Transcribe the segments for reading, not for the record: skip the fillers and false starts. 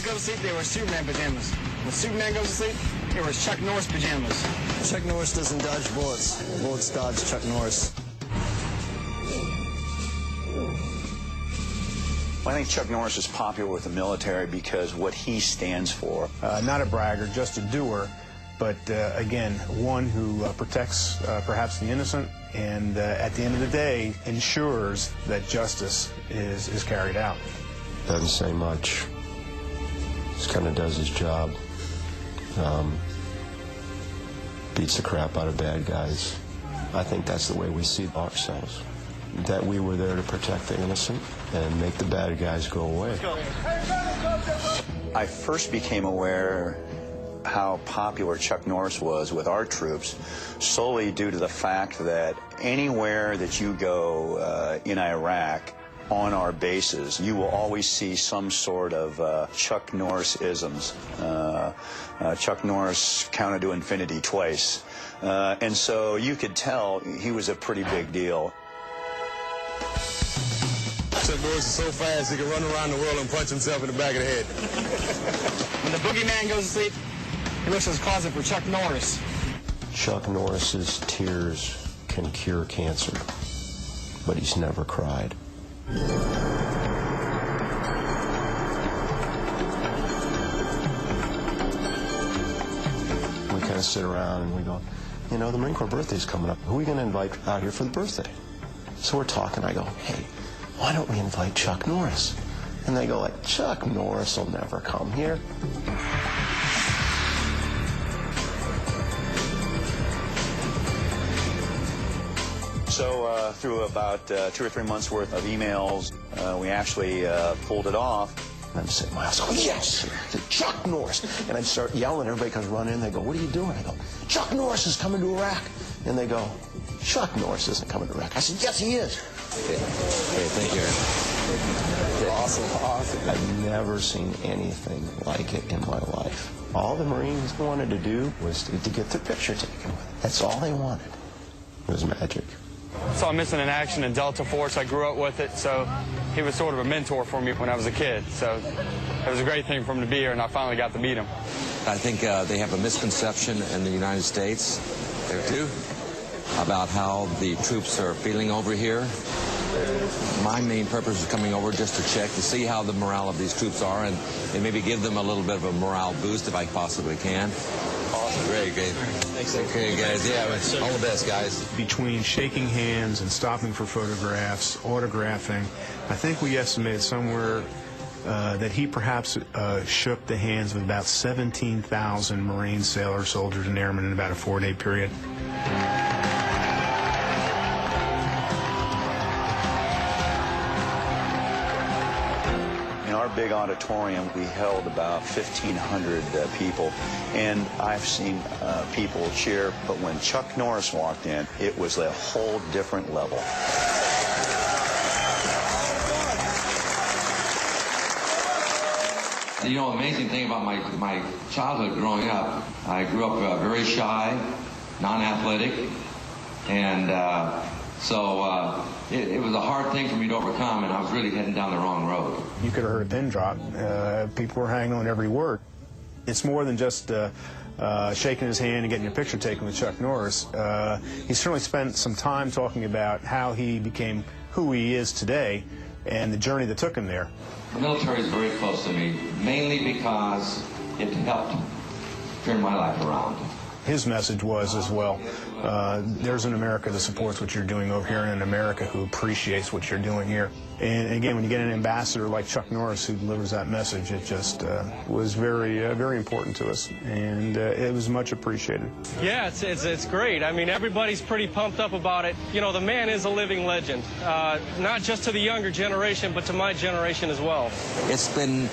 Go to sleep, they wear Superman pajamas. When Superman goes to sleep, they wear Chuck Norris pajamas. Chuck Norris doesn't dodge bullets. Bullets dodge Chuck Norris. I think Chuck Norris is popular with the military because what he stands for. Not a bragger, just a doer, but again, one who protects perhaps the innocent and at the end of the day ensures that justice is carried out. Doesn't say much. Just kind of does his job. Beats the crap out of bad guys. I think that's the way we see ourselves. That we were there to protect the innocent and make the bad guys go away. I first became aware how popular Chuck Norris was with our troops solely due to the fact that anywhere that you go in Iraq, on our bases, you will always see some sort of Chuck Norris-isms. Chuck Norris counted to infinity twice. And so you could tell he was a pretty big deal. Chuck Norris is so fast he can run around the world and punch himself in the back of the head. When the boogeyman goes to sleep, he looks in his closet for Chuck Norris. Chuck Norris's tears can cure cancer, but he's never cried. We kind of sit around and we go, you know, the Marine Corps birthday's coming up. Who are we going to invite out here for the birthday? So we're talking. I go, hey, why don't we invite Chuck Norris? And they go like, Chuck Norris will never come here. So through about 2 or 3 months worth of emails, we actually pulled it off. And I'm sitting in my house, I go, yes, Chuck Norris. And I'd start yelling, everybody comes running in, they go, what are you doing? I go, Chuck Norris is coming to Iraq. And they go, Chuck Norris isn't coming to Iraq. I said, yes, he is. Okay, thank you. Awesome. I've never seen anything like it in my life. All the Marines wanted to do was to get their picture taken. That's all they wanted. It was magic. Saw him missing in action in Delta Force. I grew up with it, so he was sort of a mentor for me when I was a kid. So it was a great thing for him to be here, and I finally got to meet him. I think they have a misconception in the United States, there too, about how the troops are feeling over here. My main purpose is coming over just to check to see how the morale of these troops are and maybe give them a little bit of a morale boost if I possibly can. Awesome. Great. Thanks. Okay, guys. Yeah, all the best, guys. Between shaking hands and stopping for photographs, autographing, I think we estimated somewhere that he perhaps shook the hands of about 17,000 Marines, sailors, soldiers, and airmen in about a 4-day period. In our big auditorium, we held about 1,500 people, and I've seen people cheer, but when Chuck Norris walked in, it was a whole different level. You know, amazing thing about my childhood growing up, I grew up very shy, non-athletic, and so it was a hard thing for me to overcome, and I was really heading down the wrong road. You could have heard a pin drop. People were hanging on every word. It's more than just shaking his hand and getting your picture taken with Chuck Norris. He certainly spent some time talking about how he became who he is today and the journey that took him there. The military is very close to me, mainly because it helped turn my life around. His message was as well, there's an America that supports what you're doing over here and an America who appreciates what you're doing here. And again, when you get an ambassador like Chuck Norris who delivers that message, it just was very, very important to us, and it was much appreciated. Yeah, it's great. I mean, everybody's pretty pumped up about it. You know, the man is a living legend, not just to the younger generation, but to my generation as well. It's been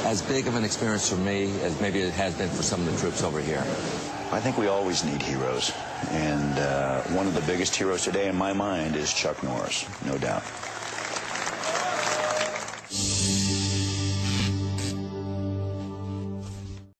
as big of an experience for me as maybe it has been for some of the troops over here. I think we always need heroes, and one of the biggest heroes today in my mind is Chuck Norris, no doubt.